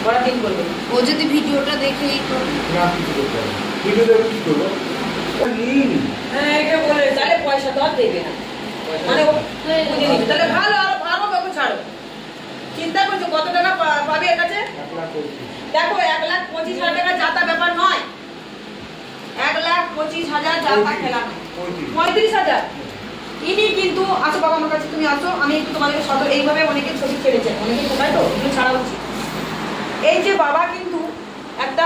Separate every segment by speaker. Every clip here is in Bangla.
Speaker 1: ওরা দিন করবে।
Speaker 2: ও যদি ভিডিওটা দেখেই তো
Speaker 3: না কিছু করতে হবে, ভিডিও দেখে কি করবো?
Speaker 1: হ্যাঁ এটা বলে তাহলে পয়সা তো আর দেবে না, মানে ও বুঝে নিবি। তাহলে ভালো আরো ভালো বাবু ছাড়ো, চিন্তা করছো কত টাকা পাবে এর কাছে? দেখো 1,25,000 টাকা যাতা ব্যাপার নয়, 1,25,000 যাতা খেলা নয়, 35,000। ইনি কিন্তু আসো বাবা আমার কাছে, তুমি আসো, আমি একটু তোমাদেরকে সদর এইভাবে অনেকে ছবি ছেড়েছেন, অনেকে কোথায় তো একটু ছাড়া উচিত। এই যে বাবা কিন্তু একটা,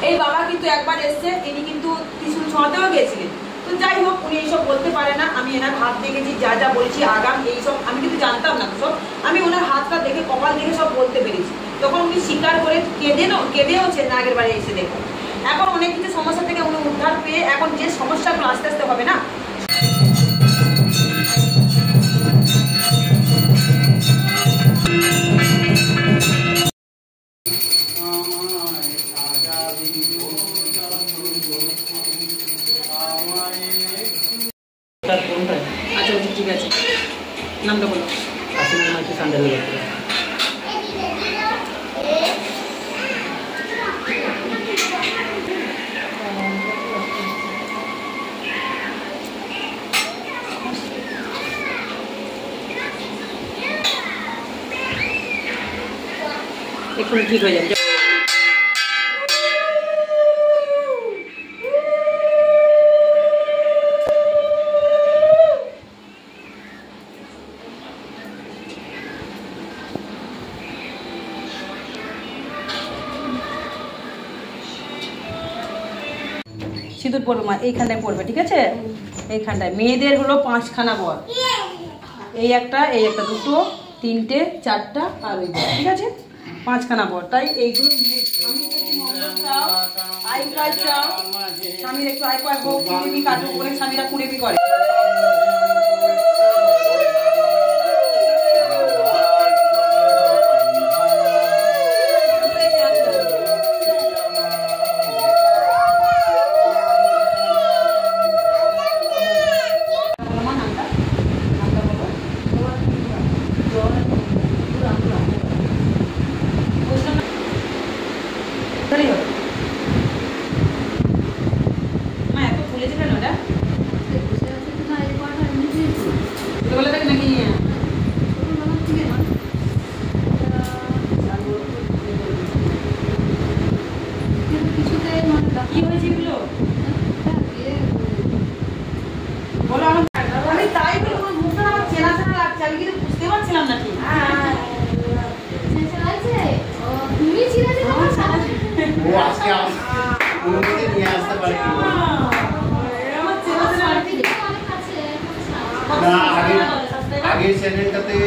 Speaker 1: এই বাবা কিন্তু একবার এসছে, ইনি কিন্তু ত্রিশূল ছোঁয়াতেও গেছিলেন। তো যাই হোক উনি এইসব বলতে পারে না, আমি এনার হাত দেখেছি, যা যা বলছি আগাম এইসব আমি কিন্তু জানতাম না সব, আমি ওনার হাতটা দেখে কপাল দেখে সব বলতে পেরেছি। তখন উনি স্বীকার করে কেঁদেওছেন না আগের বারে এসে দেখো। এখন অনেক কিছু সমস্যা থেকে উনি উদ্ধার পেয়ে এখন যে সমস্যাগুলো আস্তে আস্তে হবে না, আচ্ছা ঠিক আছে নামটা বলো। এক্ষুনি ঠিক হয়ে যাবে। সিঁদুর পড়বে মা, এইখানটায় পড়বে, ঠিক আছে? এইখানটায় মেয়েদের হলো 5খানা বর, এই একটা দুটো তিনটে চারটা আর ওই বর, ঠিক আছে? 5খানা বর। তাই এইগুলো আই কার্ড চাও, স্বামীর একটু আই কার্ড হোক, কুড়েমি কাটবো, অনেক স্বামীরা কুড়েমি করে।
Speaker 3: আগে চ্যানেলটাতে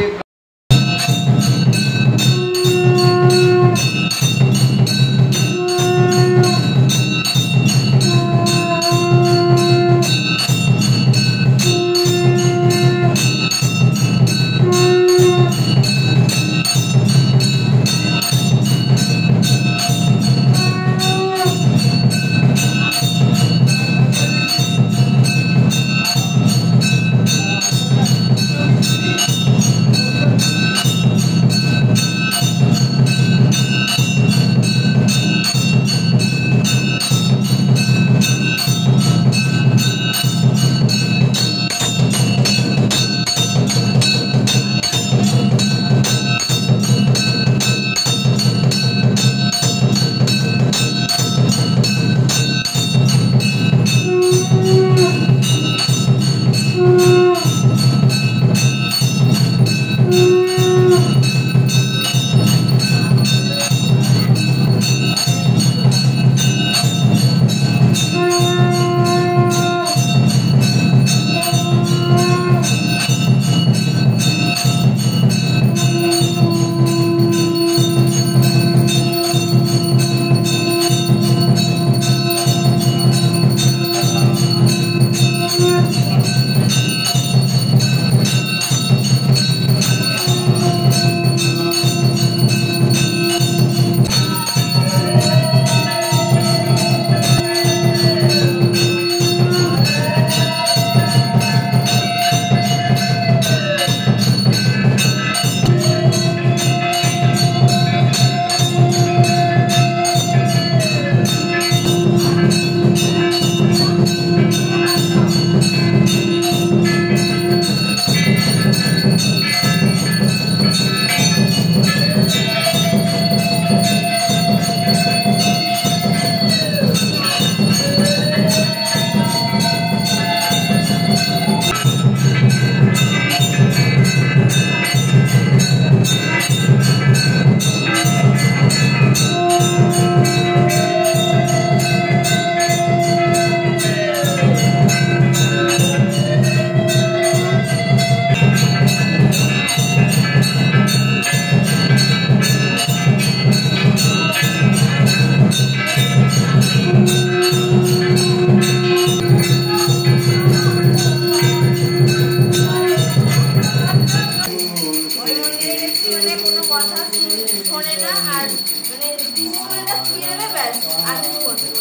Speaker 2: শোনে না আর মানে ত্রিশূলটা ছুঁয়ে নেবে ব্যাস আর কিছু করবে না।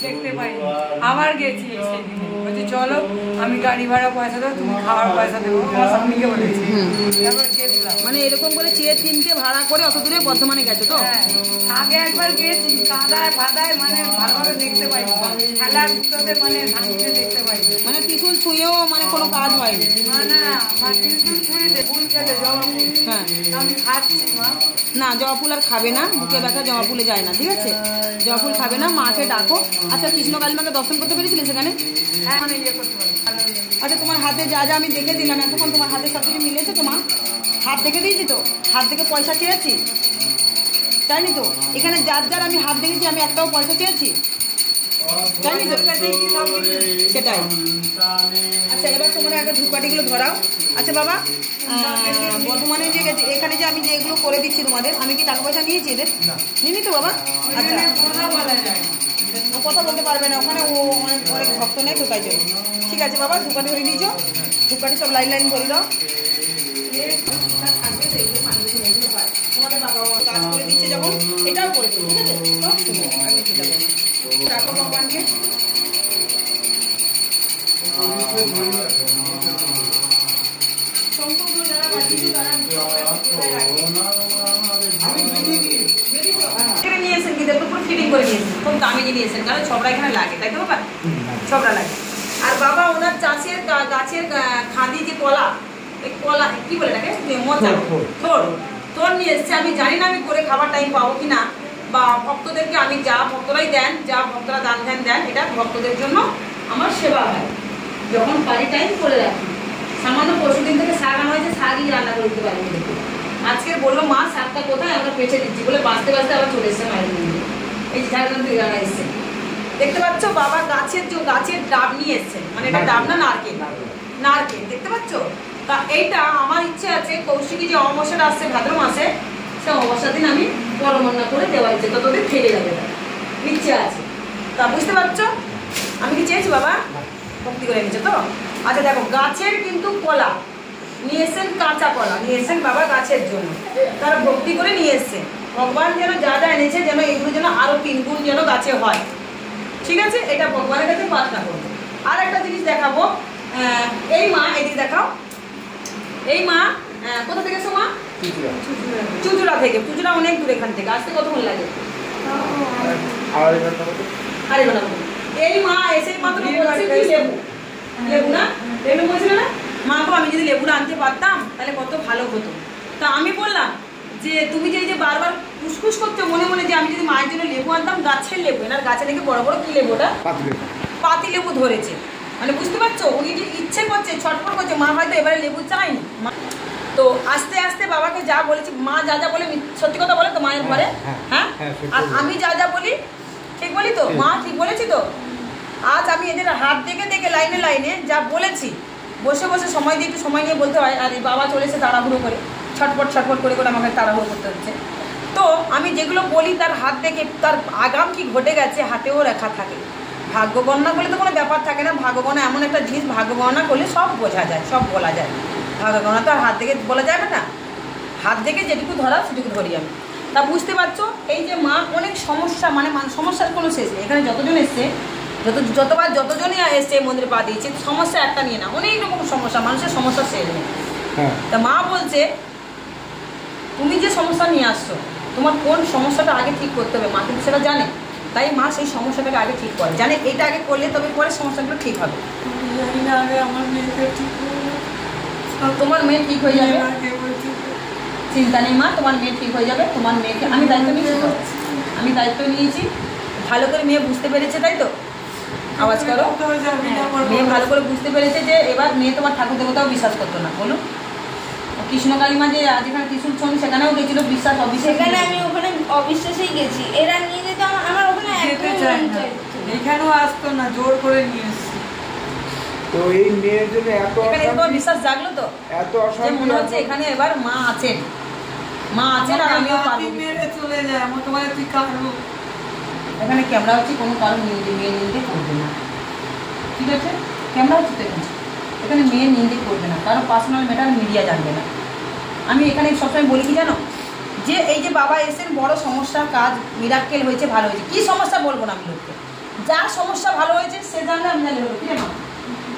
Speaker 4: দেখতে পাই আবার গেছি সেদিনে বলছি চলো আমি গাড়ি ভাড়া পয়সা দেবো তুমি খাওয়ার পয়সা দেবো আমার স্বামীকে বলেছি তারপর গেছিলাম।
Speaker 1: মানে এরকম করে চেয়ে চিনতে ভাড়া করে অত দূরে বর্ধমানে গেছে তো?
Speaker 4: হ্যাঁ, আগে একবার গেছি কাদায় ফাদায় মানে ভালোভাবে দেখতে পাই খেলার ভিতরে মানে শান্তিতে দেখতে পাই
Speaker 1: মানে ত্রিশূল ছুঁয়েও মানে কোনো কাজ হয়নি?
Speaker 4: না আমার কিন্তু ছুঁড়িতে ফুল খেতে জল
Speaker 1: হ্যাঁ
Speaker 4: আমি খাচ্ছি মা।
Speaker 1: না, জবা ফুল আর খাবে না, বুকে ব্যথা জবা ফুলে যায় না, ঠিক আছে? জবা ফুল খাবে না, মাকে ডাকো। আচ্ছা, কৃষ্ণ কালিমাকে দর্শন করতে পেরেছিলেন সেখানে?
Speaker 4: হ্যাঁ মানে ইয়ে করতে পারি।
Speaker 1: আচ্ছা, তোমার হাতে যা যা আমি দেখে দিলাম এতক্ষণ, তোমার হাতে সব কিছু মিলেছে তো মা? হাত দেখে দিয়েছি তো? হাত দেখে পয়সা চেয়েছি? তাইনি তো? এখানে যার যার আমি হাত দেখেছি আমি একটাও পয়সা চেয়েছি? তাইনি তো? সেটাই। আচ্ছা, এবার তোমরা আগে ধূপকাঠিগুলো ধরাও। আচ্ছা বাবা, বর্ধমানে যে এখানে যে আমি যে এগুলো করে দিচ্ছি তোমাদের, আমি কি টাকা পয়সা নিয়েছি এদের? নিইনি তো বাবা? আচ্ছা, ও কথা বলতে পারবে না, ওখানে ও অনেক ভক্ত নেই তো, তাই জন্য। ঠিক আছে বাবা, ধূপকাঠি ধরে নিয়েছো, ধূপকাঠি সব লাইন লাইন করে দাও। তোমাদের বাবা কাজ করে দিচ্ছে যখন, এটাও করে দিও, ঠিক আছে? সব শুনো, আগে ঠিক আছে। রাখো ভগবানকে। নিয়েছেন কিন্তু পুরো ফিটিং করে নিয়েছেন, খুব দামি নিয়েছেন, কারণ ছবড়া এখানে লাগে, তাই তো বাবা? ছবড়া লাগে। আর বাবা ওনার চাষের গাছের খাদি যে কলা, এই কলা কি বলে এটাকে, মোচা, তোর নিয়ে এসছে। আমি জানি না আমি করে খাবার টাইম পাবো কিনা, বা ভক্তদেরকে আমি যা ভক্তরাই দেন, যা ভক্তরা দান ধ্যান দেন, এটা ভক্তদের জন্য আমার সেবা হয়। যখন পারি টাইম করে রাখি। সামান্য পরশুদিন থেকে শাক আনা হয়েছে, শাকই রান্না করে দিতে পারিনি দেখি। আজকে বললো মা শাকটা কোথায়, আমরা পেঁচে দিচ্ছি বলে বাঁচতে বাঁচতে আবার চলে এসছে মায়ের মন্দিরে। এই ঝাড়গ্রাম থেকে রান্না এসছে, দেখতে পাচ্ছ বাবা গাছের ডাব নিয়ে এসছে, মানে এটা ডাব না নারকেল, নারকেল দেখতে পাচ্ছ? তা এইটা আমার ইচ্ছে আছে কৌশিকী যে অমাবস্যাটা আসছে ভাদ্র মাসে, সে অমাবস্যার দিন আমি পরমান্না করে দেওয়া ইচ্ছে, ততদিন থেকে যাবে, ইচ্ছে আছে। তা বুঝতে পারছো আমি কি চেয়েছি বাবা? ভক্তি করে নিচ্ছে তো? আচ্ছা দেখো, গাছের কিন্তু কলা নিয়ে এসছেন, কাঁচা কলা নিয়ে এসছেন বাবা গাছের জন্য, তারা ভক্তি করে নিয়ে এসছে। ভগবান যেন যা যা এনেছে যেন এগুলো যেন আরো 3 গুণ যেন গাছে হয়, ঠিক আছে? এটা ভগবানের কাছে প্রার্থনা করবো। আর একটা জিনিস দেখাবো, এই মা এদিকে দেখাও, এই মা কোথা থেকে এসো মা? চুচুড়া থেকে। চুচুড়া অনেক দূর এখান থেকে, আসতে কতক্ষণ লাগে? আরে ঘন্টা। এই মা এসে মাত্র বলছে কি লেবু, লেবু না লেবু বলছিল না মা গো, আমি যদি লেবুটা আনতে পারতাম তাহলে কত ভালো হতো। তা আমি বললাম যে তুমি যে বারবার ফুসফুস করছো মনে মনে, যে আমি যদি মায়ের জন্য লেবু আনতাম, গাছের লেবু, এনার গাছে নাকি বড় বড় কি লেবুটা পাতি লেবু ধরেছে, মানে বুঝতে পারছো? উনি যে ইচ্ছে করছে, ছটফট করছে, মা হয়তো এবারে লেবু চায়নি। তো আস্তে আস্তে বাবাকে যা বলেছি, মা যা যা বলে সত্যি কথা বলে তো মায়ের ঘরে, হ্যাঁ? আর আমি যা যা বলি ঠিক বলি তো? মা ঠিক বলেছি তো? আজ আমি এদের হাত দেখে দেখে লাইনে লাইনে যা বলেছি, বসে বসে সময় দিয়ে একটু সময় নিয়ে বলতে হয়। আর এই বাবা চলেছে তাড়াহুড়ো করে, ছটফট ছটফট করে করে আমাকে তাড়াহুড়ো করতে হচ্ছে। তো আমি যেগুলো বলি তার হাত দেখে তার আগাম কি ঘটে গেছে হাতেও রেখা থাকে। ভাগ্য গণনা করলে তো কোনো ব্যাপার থাকে না, ভাগ্য গণনা এমন একটা জিনিস, ভাগ্য গণনা করলে সব বোঝা যায়, সব বলা যায়। ভাগ্য গণনা তো আর হাত দেখে বলা যাবে না, হাত দেখে যেটুকু ধরা সেটুকু ধরি আমি। তা বুঝতে পারছো, এই যে মা অনেক সমস্যা, মানে সমস্যার কোনো শেষ নেই। এখানে যতজন এসছে, যতজনই এসছে মন্দিরে পা দিয়েছে, সমস্যা একটা নিয়ে না, অনেক রকম সমস্যা, মানুষের সমস্যার শেষ নেই। তা মা বলছে তুমি যে সমস্যা নিয়ে আসছো, তোমার কোন সমস্যাটা আগে ঠিক করতে হবে, মা কিন্তু সেটা জানে। তাই মা সেই সমস্যাটাকে আগে ঠিক করে, জানে এটা আগে করলে তবে পরে সমস্যাগুলো ঠিক হবে। তোমার মেয়ে ঠিক হয়ে যাবে, চিন্তা নেই মা, তোমার মেয়ে ঠিক হয়ে যাবে। তোমার মেয়েকে আমি দায়িত্ব নিয়েছি, আমি দায়িত্ব নিয়েছি। ভালো করে মেয়ে বুঝতে পেরেছে, তাই তো? আওয়াজ করো। মেয়ে ভালো করে বুঝতে পেরেছে যে এবার মেয়ে তোমার ঠাকুর দেবতাও বিশ্বাস করতো না, বলুন। কৃষ্ণ কালিমা যে যেখানে ত্রিশূল ছবি সেখানেও গেছিল বিশ্বাস অবিশ্বাস,
Speaker 2: সেখানে আমি ওখানে অবিশ্বাসেই গেছি, এরা নিয়ে যেত আমার ওখানে
Speaker 4: যেতে চায় না, এখানেও আসতো না, জোর করে নিয়ে এসেছি।
Speaker 3: তো এই মেয়ের জন্য এত
Speaker 1: এখানে তোমার বিশ্বাস জাগলো তো,
Speaker 3: এত
Speaker 1: যে মনে হচ্ছে এখানে এবার মা আছেন, মা আছেন আর আমিও পারবো।
Speaker 4: মেরে চলে যায় আমাকে বলে তুই কারো,
Speaker 1: এখানে ক্যামেরা হচ্ছে, কোনো কারো মেয়ে নিন্দে করবে না, ঠিক আছে? ক্যামেরা হচ্ছে তো এখানে, এখানে মেয়ে নিন্দে করবে না, কারো পার্সোনাল ম্যাটার মিডিয়া জানবে না, আমি এখানে সবসময় বলি কি জানো, যে এই যে বাবা এসেন বড় সমস্যার কাজ মিরাক্কেল হয়েছে, ভালো হয়েছে। কী সমস্যা বলবো না আমি লোককে, যার সমস্যা ভালো হয়েছে সে জানলে আমি জানলে হলো, কি জানো,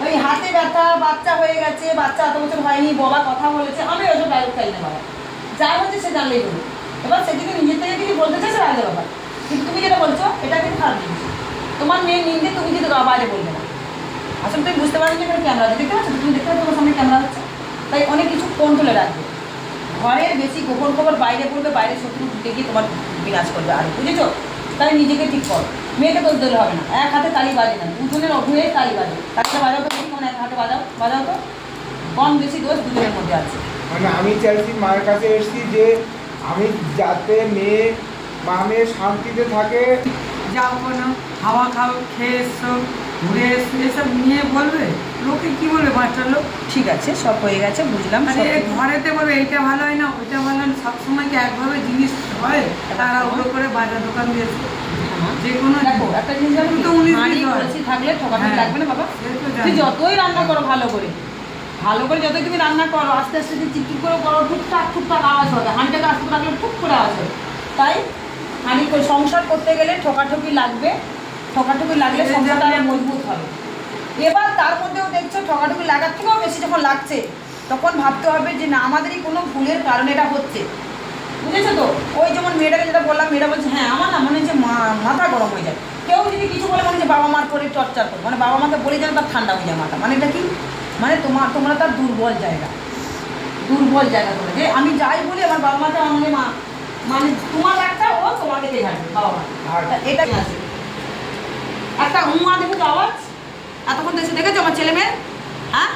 Speaker 1: ওই হাতে ব্যথা, বাচ্চা হয়ে গেছে, বাচ্চা এত বছর হয়নি, বাবা কথা বলেছে, আমি ওইসব ডায়লগ চাই না বাবা, যা হচ্ছে সে জানলেই হলো। এবার সে যদি নিজের থেকে কিছু বলতে চাই সে আলাদা ব্যাপার, কিন্তু তুমি যেটা বলছো এটা কিন্তু খারাপ জিনিস। তোমার মেয়ের নিন্দে তুমি কিন্তু বাইরে বলবে না। আসলে তুমি বুঝতে পারছো যে এখানে ক্যামেরা আছে, দেখতে পাচ্ছ, তুমি দেখতে পাচ্ছ তোমার সামনে ক্যামেরা হচ্ছে, তাই অনেক কিছু কন্ট্রোলে রাখবে। ঘরের বেশি গোপন খবর বাইরে বলবে, বাইরে শত্রু ঢুকে গিয়ে তোমার বিনাশ করবে। আর বুঝেছো, তাই নিজেকে ঠিক করো। মেয়েকে দোষ দিলে হবে না, এক হাতে তালি বাজে না, দুজনের অভুয়ে তালি বাজে। তাকে বাজাও তো দেখি, মানে এক হাতে বাজাও তো, কম বেশি দোষ দুজনের মধ্যে আছে।
Speaker 3: মানে আমি চাইছি, মায়ের কাছে এসেছি যে আমি যাতে মেয়ে শান্তিতে থাকে।
Speaker 4: যাও কোনো হাওয়া খাও, খেয়ে এসছো, ঘুরে এসছো, এসব নিয়ে বলবে, লোকে কি বলবে বাচ্চার লোক?
Speaker 1: ঠিক আছে, সব হয়ে গেছে, বুঝলাম।
Speaker 4: আরে ঘরেতে বলবে এইটা ভালো হয় না, ওইটা ভালো হয় না, সবসময় কি একভাবে জিনিস হয়? তারা ওগুলো করে বাজার দোকান দিয়েছে যে কোনো।
Speaker 1: দেখো একটা জিনিস জানো,
Speaker 4: তো 19
Speaker 1: মারি
Speaker 4: দিন হয়।
Speaker 1: করেছি থাকলে ঠকাতে
Speaker 4: হ্যাঁ।
Speaker 1: লাগবে না বাবা।
Speaker 4: সে তো জানি।
Speaker 1: তুই যতই রান্না করো ভালো করে যতই তুমি রান্না করো, আস্তে আস্তে যদি চিকচিক করে করো, টুকটাক আওয়াজ হবে। হাঁড়িটাকে আস্তে করে রাখলে টুক করে আওয়াজ হবে। তাই হাঁড়ি করে সংসার করতে গেলে ঠকাঠকি লাগবে, ঠকাঠকি লাগলে সংসারটা আরো মজবুত হবে। এবার তার মধ্যেও দেখছো ঠকাঠকি লাগার থেকেও বেশি যখন লাগছে, তখন ভাবতে হবে যে না, আমাদেরই কোনো ভুলের কারণে এটা হচ্ছে। বুঝেছো তো? ওই যেমন মেয়েটাকে যেটা বললাম, মেয়েটা বলছে হ্যাঁ আমার না মনে হচ্ছে মাথা গরম হয়ে যায়। কেউ যদি কিছু বলে মনে হচ্ছে বাবা মার করে টর্চার করো, মানে বাবা মাকে বলে যেন তার ঠান্ডা হয়ে যায় মাথা। মানে এটা কি, মানে তোমরা তার দুর্বল জায়গা তোমরা, যে আমি যাই বলি আমার বাবা মাকে আমার মানে তোমার একটা ও তোমাকে দেখাবে বাবা মা। এটা আছে একটা উমা, দেখো তো আওয়াজ এতক্ষণ এসে দেখেছো আমার ছেলে মেয়ে? হ্যাঁ,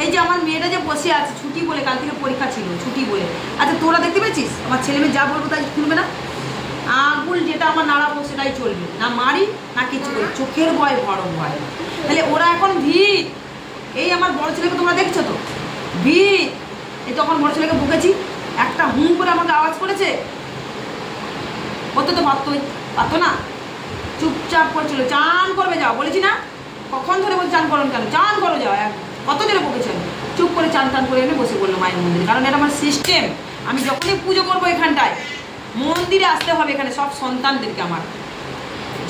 Speaker 1: এই যে আমার মেয়েটা যে বসে আছে ছুটি বলে, কাল থেকে পরীক্ষা ছিল ছুটি বলে। আচ্ছা তোরা দেখতে পেয়েছিস আমার ছেলে মেয়ে যা বলবো তাই শুনবে না? আঙুল যেটা আমার নাড়াবো সেটাই চলবে, না মারি না কিছু করি, চোখের ভয় বড় ভয়। তাহলে ওরা এখন ভিড়। এই আমার বড় ছেলেকে তোমরা দেখছো তো ভিড়, এই তখন বড় ছেলেকে বকেছি, একটা হুঁ করে আমাকে আওয়াজ করেছে, করতে তো পারতো না, চুপচাপ করেছিল। চান করবে যাও, বলেছি না কখন ধরে বলছি চান করুন কেন, চান করো যাও। কত জোরে বকেছেন, চুপ করে চান টান করে এনে বসে বললো মায়ের মন্দিরে। কারণ এটা আমার সিস্টেম, আমি যখনই পুজো করবো এখানটায় মন্দিরে আসতে হবে। এখানে সব সন্তানদেরকে আমার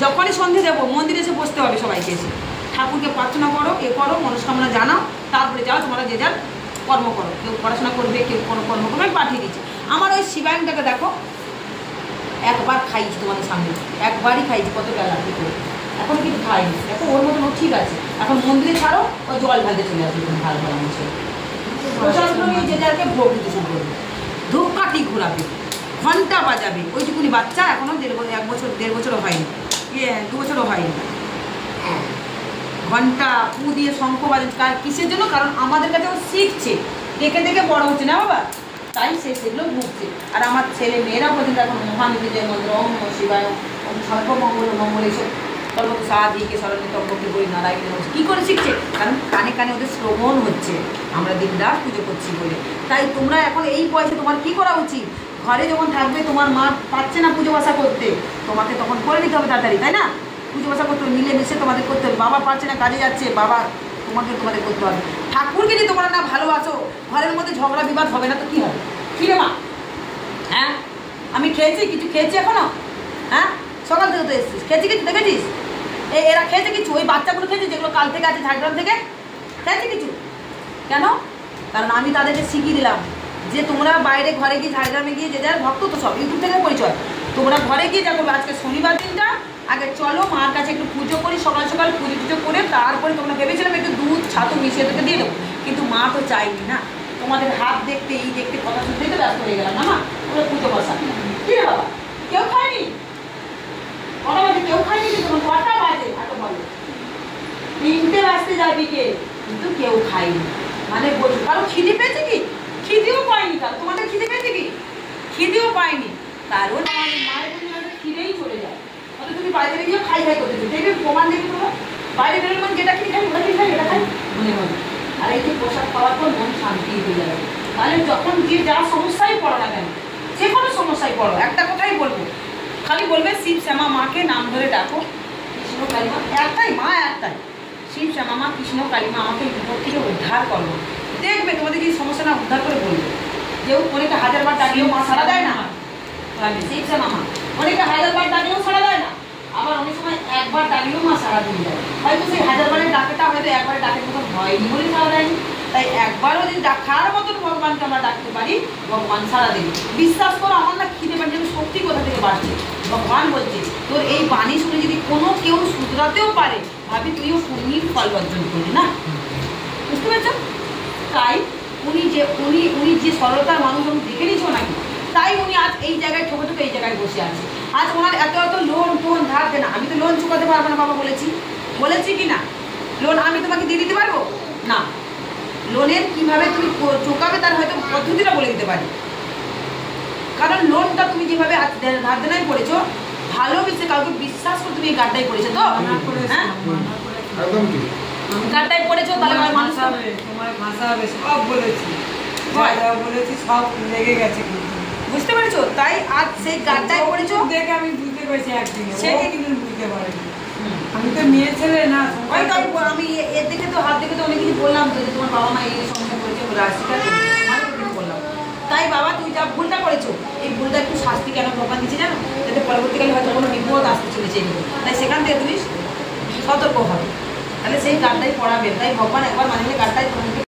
Speaker 1: যখনই সন্ধে দেবো মন্দিরে এসে বসতে হবে সবাইকে। এসে ঠাকুরকে প্রার্থনা করো, এ করো, মনস্কামনা জানাও, তারপরে যাও তোমরা যে যার কর্ম করো। কেউ পড়াশোনা করবে, কেউ কোনো কর্ম করবে, আমি পাঠিয়ে দিচ্ছি। আমার ওই শিবায়নটাকে দেখো, একবার খাইছি তোমাদের সামনে, একবারই খাইছি, কত বেলা করে, এখন কিছু খাইনি। দেখো ওর মতন ও ঠিক আছে, এখন মন্দিরে ছাড়ো, ওই জল ঢালতে চলে আসবে, ভালো ভালো মানুষের প্রসাদগুলো নিয়ে যে যারকে ভোগ দিতে শুরু করবে, ধূপকাঠি ঘোরাবে, ঘন্টা বাজাবে। ওইটুকুনি বাচ্চা এখনো 1.5 বছরও হয়নি, 2 বছরও হয়নি। ঘন্টা পু দিয়ে শঙ্খ বাজাচ্ছে, কিসের জন্য? কারণ আমাদের কাছে ও শিখছে, দেখে দেখে বড় হচ্ছে না বাবা, তাই সেগুলো ভুগছে। আর আমার ছেলে মেয়েরা পর্যন্ত এখন মহামৃত্যুঞ্জয় মন্ত্র, ওম নমঃ শিবায়, ওম সর্বমঙ্গল মঙ্গল, এইসব সর্বত সাধিকে স্মরণে তম্বকে বই নারায়ণ কী করে শিখছে? কারণ কানে কানে ওদের শ্রবণ হচ্ছে, আমরা দিনরাত পুজো করছি বলে। তাই তোমরা এখন এই বয়সে তোমার কি করা উচিত? ঘরে যখন থাকবে, তোমার মা পাচ্ছে না পুজো বাসা করতে, তোমাকে তখন করে নিতে হবে তাড়াতাড়ি, তাই না? পুজো বাসা করতে হবে, মিলেমিশে তোমাদের করতে হবে। বাবা পারছে না, কাজে যাচ্ছে, তোমাদের করতে হবে। ঠাকুরকে যদি তোমরা না ভালোবাসো, ঘরের মধ্যে ঝগড়া বিবাদ হবে না তো কী হবে? কী রে মা? হ্যাঁ, আমি খেয়েছি, কিছু খেয়েছি এখনো? হ্যাঁ, সকাল থেকে তো এসেছিস, খেয়েছি কিছু, দেখেছিস? এরা খেয়েছে কিছু? ওই বাচ্চাগুলো খেয়েছে যেগুলো কাল থেকে আছে ঝাড়গ্রাম থেকে, খেয়েছে কিছু? কেন? কারণ আমি তাদেরকে শিখিয়ে দিলাম যে তোমরা বাইরে ঘরে গিয়ে, ঝাড়গ্রামে গিয়ে যে যার ভক্ত তো সব ইউটিউব থেকে পরিচয়, তোমরা ঘরে গিয়ে যা করবে, আজকে শনিবার দিনটা আগে চলো মার কাছে একটু পুজো করি, সকাল সকাল পুজো করে তারপরে তোমরা ভেবেছিলাম একটু দুধ ছাতু মিশিয়ে তোকে দিয়ে দেবো, কিন্তু মা তো চাইনি না, তোমাদের হাত দেখতে এই দেখতে কথা শুনতেই তো ব্যস্ত হয়ে গেলাম না মা, তোমরা পুজো বসা। কি রে বাবা, কেউ খায়নি? কটা বাজে? কেউ খায়নি? তোমার কটা বাজে এত বলো? 3টে বাজতে যাবি কে, কিন্তু কেউ খায়নি। মানে বলছো কারো খিদে পেয়েছে কি? খিদেও পায়নি। কারণ তোমাদের খিদে পেয়েছে কি? খিদেও পায়নি, কারণ আমার মায়ের জন্য খিদেই চলে যায়। অথচ তুমি বাইরে গিয়ে খাই করতে দেখবে, প্রমাণ দেখি তোমরা বাইরে বেরোলে মানে যেটা কিনে খাই ওটা কিনে খাই, এটা খাই মনে হয়। আর এই যে প্রসাদ খাওয়ার পর মন শান্তি হয়ে যাবে। তাহলে যখন যে যা সমস্যায় পড়ো না কেন, যে কোনো সমস্যায় পড়ো, একটা কথাই বলবো, খালি বলবে শিব শ্যামা মাকে নাম ধরে ডাকো, কৃষ্ণ কালিমা একটাই, মা একটাই, শিব শ্যামা মা কৃষ্ণ কালিমা আমাকে বিপদ থেকে উদ্ধার করবো। দেখবে তোমাদের যে সমস্যাটা উদ্ধার করে বলবে। কেউ অনেকে 1000 বার ডাকলেও মা সাড়া দেয় না, শিখছে মামা, অনেকে 1000 বার ডাকলেও সাড়া দেয় না, আবার অনেক সময় একবার ডাকলেও মা সাড়া দিয়ে দেয়। হয়তো সেই 1000 বারের ডাকাটা হয়তো একবারে ডাকের মতন হয়নি বলে সাড়া দেয়নি। তাই একবারও যদি ডাকার মতন ভগবানকে আমরা ডাকতে পারি, ভগবান সাড়া দেবে। বিশ্বাস করো, আমার না খিদে পাচ্ছে, আমি সত্যি কোথা থেকে বাড়ছে। ভগবান বলছে তোর এই বাণী শুনে যদি কোনো কেউ শুধরাতেও পারে, ভাবি তুইও পুণ্যির ফল অর্জন করবি না। বুঝতে পারছো? তাই উনি যে সরলতার মানুষ আমি দেখে নিয়েছো নাকি, তাই উনি আজ এই জায়গায় ঠোকে ঠোকে এই জায়গায় বসে আছে। আজ ওনার এত লোন টোন ধার দেনা, আমি তো লোন চুকাতে পারবো না বাবা, বলেছি কি না? লোন আমি তোমাকে দিয়ে দিতে পারবো না। লোনের কিভাবে তুমি চুকাবে তার হয়তো পদ্ধতিটা বলে দিতে পারি, কারণ লোনটা তুমি যেভাবে ধার দেনায় পড়েছো, ভালোবেসে কাউকে বিশ্বাস করে তুমি এই গাড্ডায় পড়েছো তো, হ্যাঁ
Speaker 3: একদম ঠিক।
Speaker 1: গাড্ডায় পড়েছো, তাহলে মানুষ
Speaker 4: তোমার ভাষা হবে সব বলেছি, যা বলেছি সব লেগে গেছে কিন্তু।
Speaker 1: বুঝতে পেরেছো? তাই আজ সেই গাড্ডায় পড়েছো
Speaker 4: দেখে আমি বুঝতে পেরেছি একদিনে,
Speaker 1: সে
Speaker 4: সে কিন্তু বুঝতে পারেনি। আমি তো মেয়ে ছেলে না,
Speaker 1: ওই তাই আমি এর দেখে তো হাত দেখে তো অনেক কিছু বললাম তো, যে তোমার বাবা মা এই সমস্যা করেছে, রাশিটা বললাম। তাই বাবা তুই যা ভুলটা করেছো, এই ভুলটা একটু শাস্তি কেন ভগবান দিচ্ছে জানো? যাতে পরবর্তীকালে হয়তো কোনো বিপদ আসতে চলেছে, তাই সেখান থেকে তুমি সতর্ক হবে, তাহলে সেই গানটাই পড়াবে। তাই ভগবান একবার মানে গানটাই তোমাকে